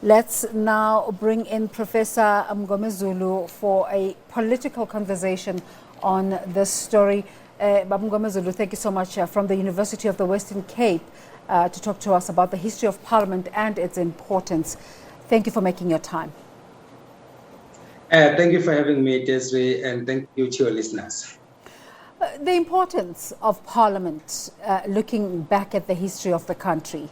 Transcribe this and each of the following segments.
Let's now bring in Professor Mngomezulu for a political conversation on this story. Mngomezulu, thank you so much from the University of the Western Cape to talk to us about the history of Parliament and its importance. Thank you for making your time. Thank you for having me, Desiree, and thank you to your listeners. The importance of Parliament, looking back at the history of the country.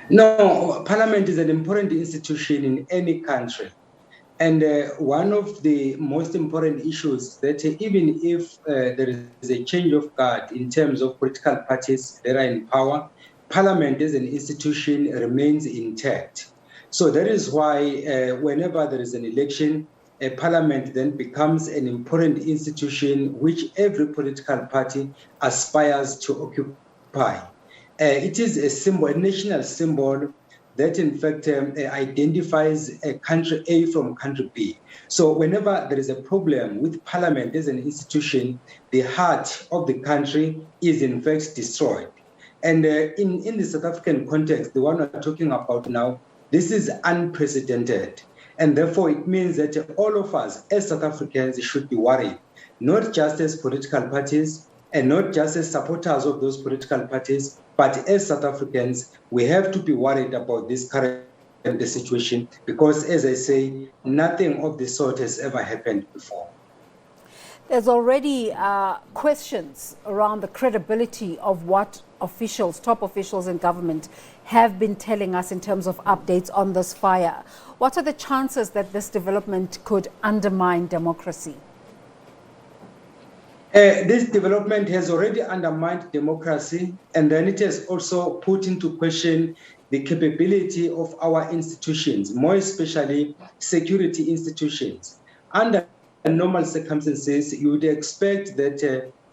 No, Parliament is an important institution in any country. And one of the most important issues that even if there is a change of guard in terms of political parties that are in power, Parliament as an institution remains intact. So that is why whenever there is an election, a Parliament then becomes an important institution which every political party aspires to occupy. It is a symbol, a national symbol that in fact identifies a country A from country B. So whenever there is a problem with Parliament as an institution, the heart of the country is in fact destroyed. And in the South African context, the one we're talking about now, this is unprecedented. And therefore it means that all of us as South Africans should be worried, not just as political parties, and not just as supporters of those political parties, but as South Africans, we have to be worried about this current situation because, as I say, nothing of the sort has ever happened before. There's already questions around the credibility of what officials, top officials in government, have been telling us in terms of updates on this fire. What are the chances that this development could undermine democracy? This development has already undermined democracy, and then it has also put into question the capability of our institutions, more especially security institutions. Under normal circumstances, you would expect that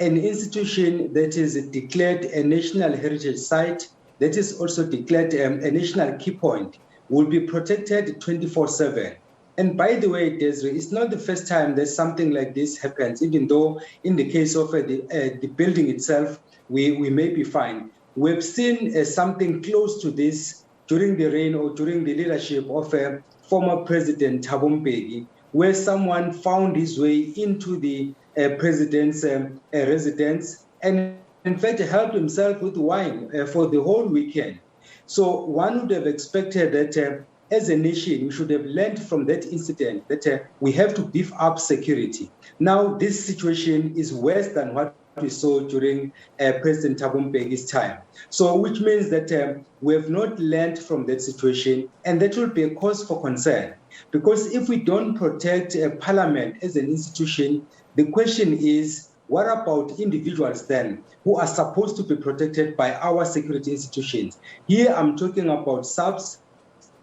an institution that is declared a national heritage site, that is also declared a national key point, will be protected 24/7. And by the way, Desiree, it's not the first time that something like this happens, even though in the case of the building itself, we may be fine. We've seen something close to this during the reign or during the leadership of former President Thabo Mbeki, where someone found his way into the president's residence and in fact helped himself with wine for the whole weekend. So one would have expected that as a nation, we should have learned from that incident that we have to beef up security. Now, this situation is worse than what we saw during President Thabo Mbeki's time. So, which means that we have not learned from that situation, and that will be a cause for concern. Because if we don't protect Parliament as an institution, the question is, what about individuals then who are supposed to be protected by our security institutions? Here, I'm talking about SABC,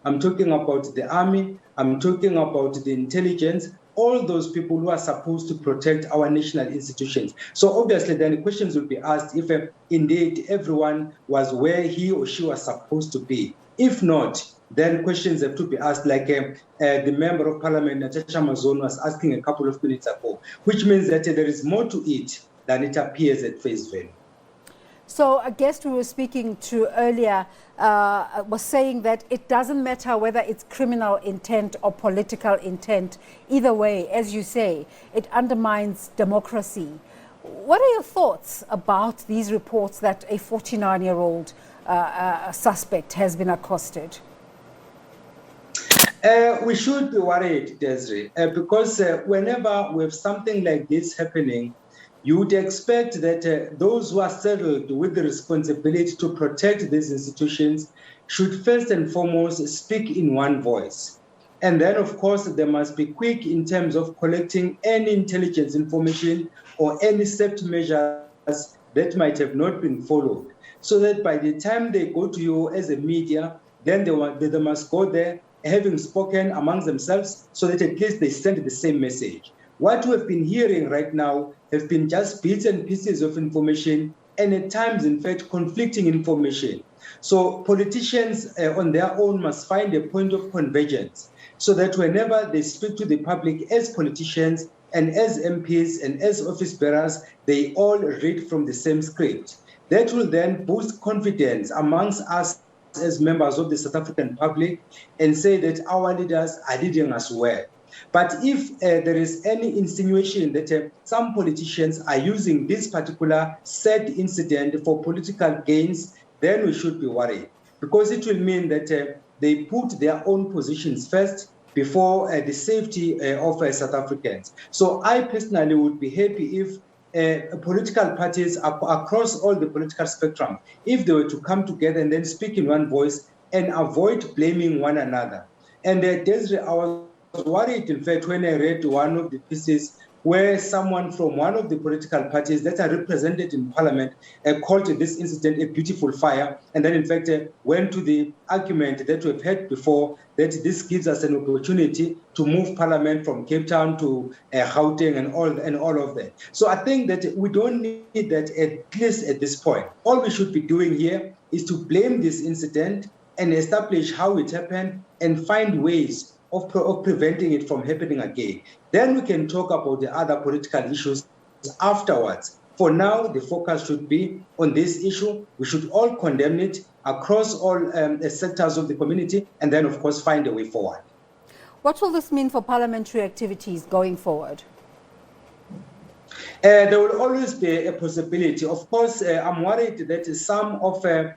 I'm talking about the army, I'm talking about the intelligence, all those people who are supposed to protect our national institutions. So obviously then the questions will be asked if indeed everyone was where he or she was supposed to be. If not, then questions have to be asked like the Member of Parliament, Natasha Mazon, was asking a couple of minutes ago, which means that there is more to it than it appears at face value. So a guest we were speaking to earlier was saying that it doesn't matter whether it's criminal intent or political intent. Either way, as you say, it undermines democracy. What are your thoughts about these reports that a 49-year-old suspect has been accosted? We should be worried, Desiree, because whenever we have something like this happening, you would expect that those who are saddled with the responsibility to protect these institutions should first and foremost speak in one voice. And then, of course, they must be quick in terms of collecting any intelligence information or any safety measures that might have not been followed, so that by the time they go to you as a media, then they must go there having spoken amongst themselves so that at least they send the same message. What we have been hearing right now have been just bits and pieces of information, and at times, in fact, conflicting information. So politicians on their own must find a point of convergence so that whenever they speak to the public as politicians and as MPs and as office bearers, they all read from the same script. That will then boost confidence amongst us as members of the South African public and say that our leaders are leading us well. But if there is any insinuation that some politicians are using this particular sad incident for political gains, then we should be worried, because it will mean that they put their own positions first before the safety of South Africans. So I personally would be happy if political parties across all the political spectrum, if they were to come together and then speak in one voice and avoid blaming one another. And Desiree, I was worried, in fact, when I read one of the pieces where someone from one of the political parties that are represented in Parliament called this incident a beautiful fire, and then, in fact, went to the argument that we've heard before, that this gives us an opportunity to move Parliament from Cape Town to Gauteng and all of that. So I think that we don't need that, at least at this point. All we should be doing here is to blame this incident and establish how it happened and find ways of preventing it from happening again. Then we can talk about the other political issues afterwards. For now, the focus should be on this issue. We should all condemn it across all sectors of the community, and then, of course, find a way forward. What will this mean for parliamentary activities going forward? There will always be a possibility. Of course, I'm worried that some of the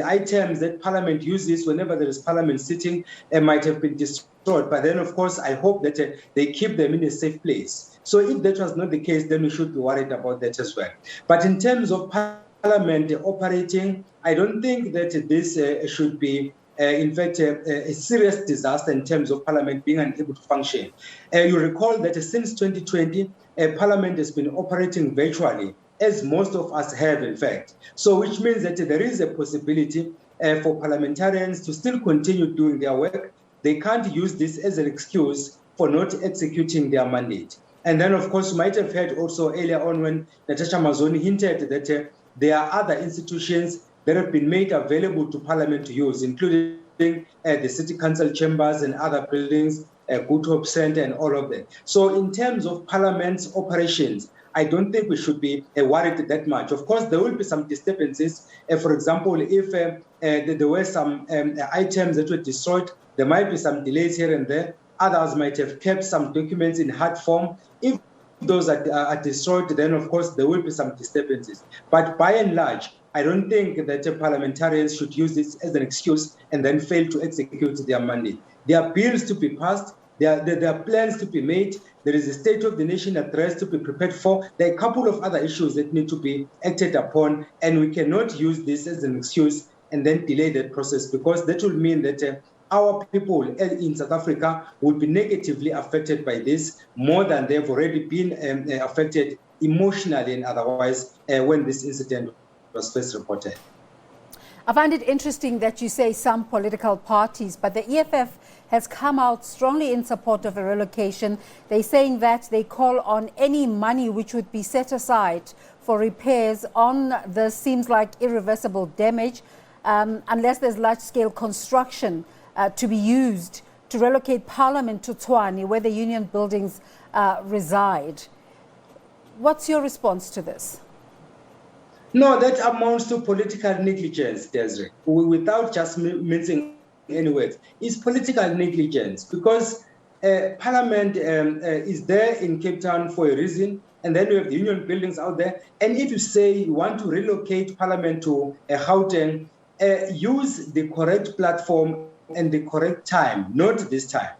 items that Parliament uses whenever there is Parliament sitting might have been destroyed. But then, of course, I hope that they keep them in a safe place. So if that was not the case, then we should be worried about that as well. But in terms of Parliament operating, I don't think that this should be, in fact, a serious disaster in terms of Parliament being unable to function. You recall that since 2020, Parliament has been operating virtually, as most of us have, in fact. So which means that there is a possibility for parliamentarians to still continue doing their work. They can't use this as an excuse for not executing their mandate. And then, of course, you might have heard also earlier on when Natasha Mazoni hinted that there are other institutions that have been made available to Parliament to use, including the City Council chambers and other buildings, Good Hope Centre and all of that. So in terms of Parliament's operations, I don't think we should be worried that much. Of course, there will be some disturbances. For example, if there were some items that were destroyed, there might be some delays here and there. Others might have kept some documents in hard form. If those are destroyed, then of course there will be some disturbances. But by and large, I don't think that parliamentarians should use this as an excuse and then fail to execute their mandate. There are bills to be passed. There are plans to be made. There is a State of the Nation address to be prepared for. There are a couple of other issues that need to be acted upon, and we cannot use this as an excuse and then delay that process, because that will mean that our people in South Africa will be negatively affected by this more than they've already been affected emotionally and otherwise when this incident was first reported. I find it interesting that you say some political parties, but the EFF has come out strongly in support of a relocation. They're saying that they call on any money which would be set aside for repairs on the seems like irreversible damage, unless there's large-scale construction to be used to relocate Parliament to Tshwane, where the union buildings reside. What's your response to this? No, that amounts to political negligence, Desiree, without just mincing any words. It's political negligence, because Parliament is there in Cape Town for a reason, and then we have the union buildings out there. And if you say you want to relocate Parliament to Gauteng, use the correct platform and the correct time, not this time.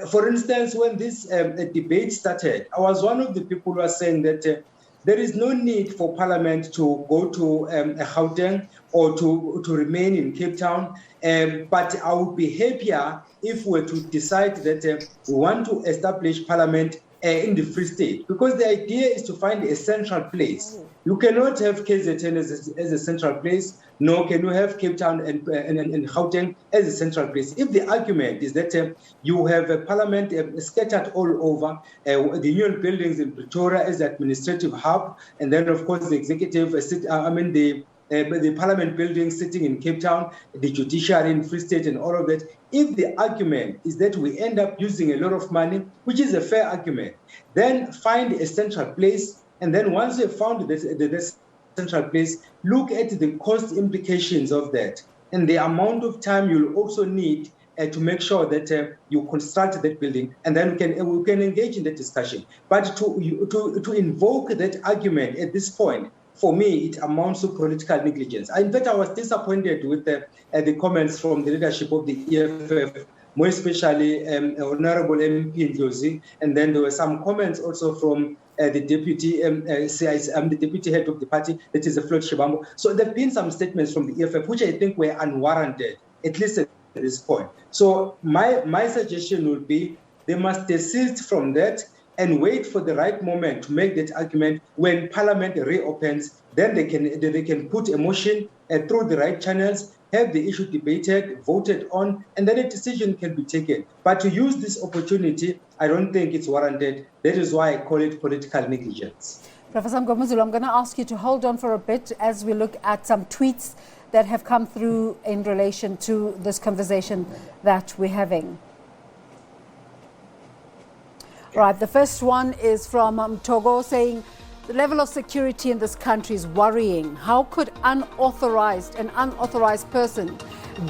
For instance, when this debate started, I was one of the people who was saying that there is no need for Parliament to go to Gauteng or to remain in Cape Town. But I would be happier if we were to decide that we want to establish Parliament in the Free State, because the idea is to find a central place. You cannot have KZN as a central place, nor can you have Cape Town and Gauteng as a central place. If the argument is that you have a Parliament scattered all over, the union buildings in Pretoria as the administrative hub, and then of course the executive, the Parliament building sitting in Cape Town, the judiciary in Free State and all of that. If the argument is that we end up using a lot of money, which is a fair argument, then find a central place. And then once you've found the central place, look at the cost implications of that and the amount of time you'll also need to make sure that you construct that building, and then we can engage in that discussion. But to invoke that argument at this point, for me, it amounts to political negligence. In fact, I was disappointed with the comments from the leadership of the EFF, more especially Honorable MP Ndlozi, and then there were some comments also from the deputy, the deputy head of the party, that is Floyd Shivambu. So there have been some statements from the EFF which I think were unwarranted, at least at this point. So my suggestion would be they must desist from that and wait for the right moment to make that argument. When Parliament reopens, then they can put a motion through the right channels, have the issue debated, voted on, and then a decision can be taken. But to use this opportunity, I don't think it's warranted. That is why I call it political negligence. Professor Mngomezulu, I'm going to ask you to hold on for a bit as we look at some tweets that have come through in relation to this conversation that we're having. Right, the first one is from Togo saying, the level of security in this country is worrying. How could an unauthorized person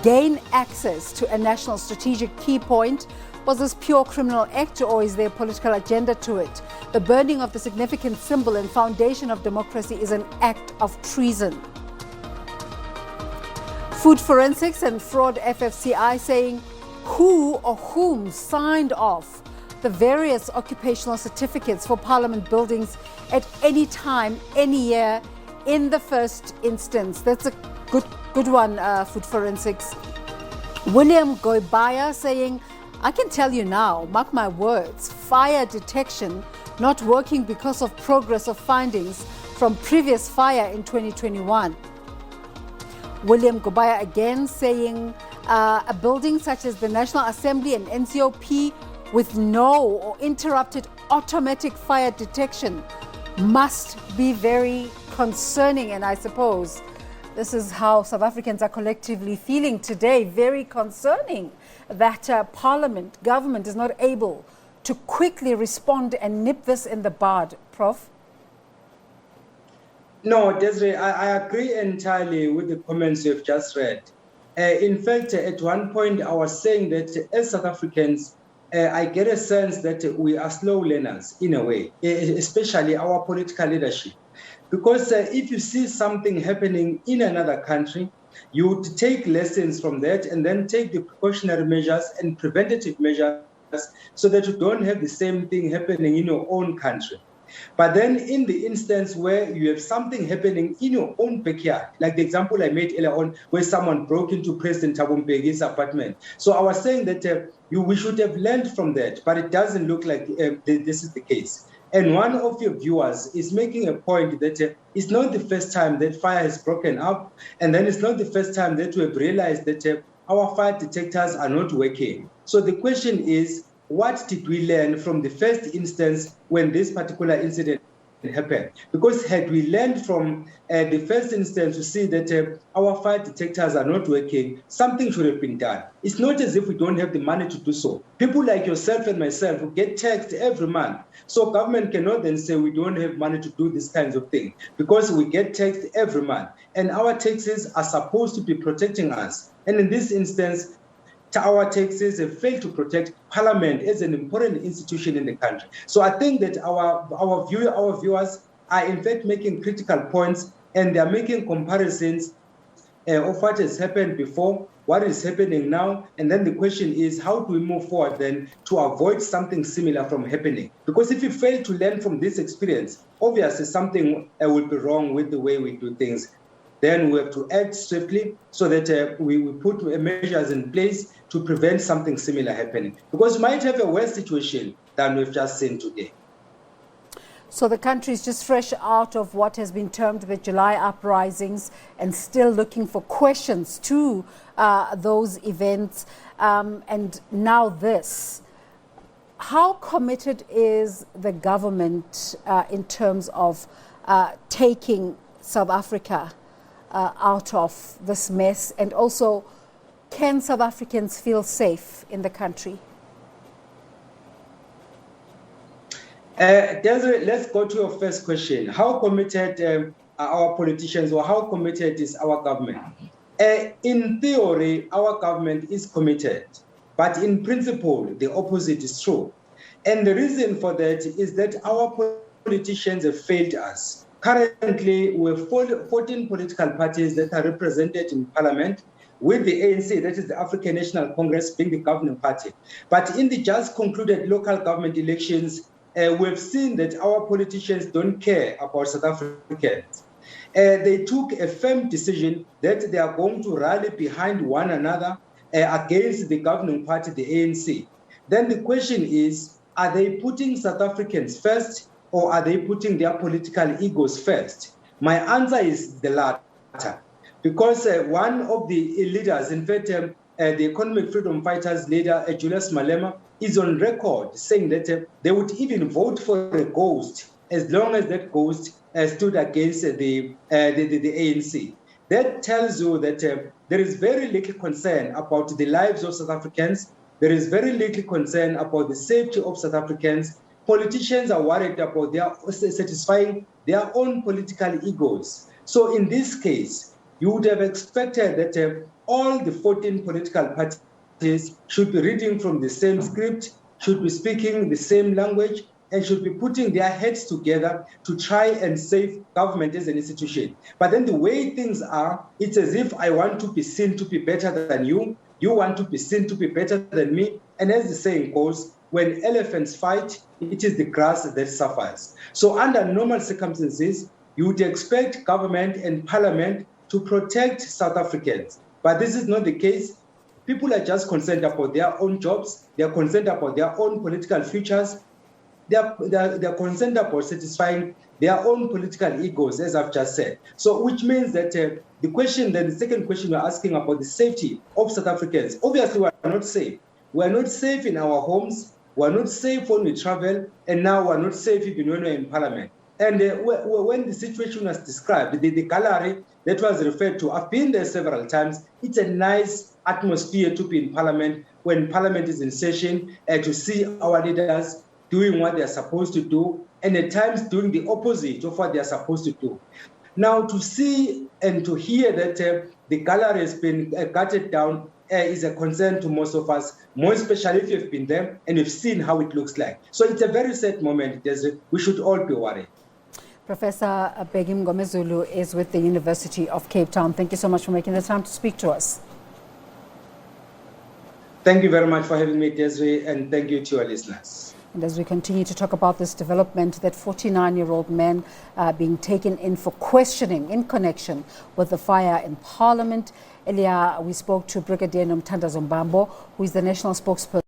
gain access to a national strategic key point? Was this pure criminal act, or is there a political agenda to it? The burning of the significant symbol and foundation of democracy is an act of treason. Food Forensics and Fraud FFCI saying, who or whom signed off the various occupational certificates for Parliament buildings at any time, any year, in the first instance? That's a good one, Food Forensics. William Goibaya saying, I can tell you now, mark my words, fire detection not working because of progress of findings from previous fire in 2021. William Goibaya again saying, a building such as the National Assembly and NCOP with no or interrupted automatic fire detection must be very concerning. And I suppose this is how South Africans are collectively feeling today. Very concerning that Parliament, government is not able to quickly respond and nip this in the bud. Prof? No, Desiree, I agree entirely with the comments you've just read. In fact, at one point I was saying that as South Africans, I get a sense that we are slow learners in a way, especially our political leadership. Because if you see something happening in another country, you would take lessons from that and then take the precautionary measures and preventative measures so that you don't have the same thing happening in your own country. But then in the instance where you have something happening in your own backyard, like the example I made earlier on, where someone broke into President Thabo Mbeki's apartment. So I was saying that we should have learned from that, but it doesn't look like this is the case. And one of your viewers is making a point that it's not the first time that fire has broken up, and then it's not the first time that we have realized that our fire detectors are not working. So the question is, what did we learn from the first instance when this particular incident happened? Because had we learned from the first instance to see that our fire detectors are not working, something should have been done. It's not as if we don't have the money to do so. People like yourself and myself who get taxed every month. So government cannot then say we don't have money to do these kinds of things, because we get taxed every month. And our taxes are supposed to be protecting us. And in this instance, our taxes have failed to protect Parliament as an important institution in the country. So I think that our viewers are in fact making critical points, and they are making comparisons of what has happened before, what is happening now, and then the question is, how do we move forward then to avoid something similar from happening? Because if you fail to learn from this experience, obviously something will be wrong with the way we do things. Then we have to act swiftly so that we put measures in place to prevent something similar happening. Because we might have a worse situation than we've just seen today. So the country is just fresh out of what has been termed the July uprisings and still looking for questions to those events. And now this. How committed is the government in terms of taking South Africa out of this mess? And also, can South Africans feel safe in the country? Desiree, let's go to your first question. How committed are our politicians, or how committed is our government? In theory, our government is committed, but in principle, the opposite is true. And the reason for that is that our politicians have failed us. Currently, we have 14 political parties that are represented in parliament, with the ANC, that is the African National Congress, being the governing party. But in the just concluded local government elections, we've seen that our politicians don't care about South Africans. They took a firm decision that they are going to rally behind one another against the governing party, the ANC. Then the question is, are they putting South Africans first, or are they putting their political egos first? My answer is the latter. Because one of the leaders, in fact, the economic freedom fighters leader, Julius Malema, is on record saying that they would even vote for a ghost as long as that ghost stood against the ANC. That tells you that there is very little concern about the lives of South Africans. There is very little concern about the safety of South Africans. Politicians are worried about satisfying their own political egos. So in this case, you would have expected that all the 14 political parties should be reading from the same script, should be speaking the same language, and should be putting their heads together to try and save government as an institution. But then the way things are, it's as if I want to be seen to be better than you, you want to be seen to be better than me, and as the saying goes, when elephants fight, it is the grass that suffers. So under normal circumstances, you would expect government and parliament to protect South Africans. But this is not the case. People are just concerned about their own jobs. They are concerned about their own political futures. They are concerned about satisfying their own political egos, as I've just said. So which means that the second question we're asking about the safety of South Africans. Obviously, we are not safe. We are not safe in our homes. We are not safe when we travel. And now we are not safe even when we're in parliament. And when the situation was described, the gallery that was referred to, I've been there several times. It's a nice atmosphere to be in parliament when parliament is in session, to see our leaders doing what they're supposed to do, and at times doing the opposite of what they're supposed to do. Now, to see and to hear that the gallery has been gutted down is a concern to most of us, more especially if you've been there and you've seen how it looks like. So it's a very sad moment. We should all be worried. Professor Bheki Mngomezulu is with the University of Cape Town. Thank you so much for making the time to speak to us. Thank you very much for having me, Desiree, and thank you to our listeners. And as we continue to talk about this development, that 49-year-old man being taken in for questioning in connection with the fire in Parliament. Earlier, we spoke to Brigadier Nomthandazo Mbambo, who is the national spokesperson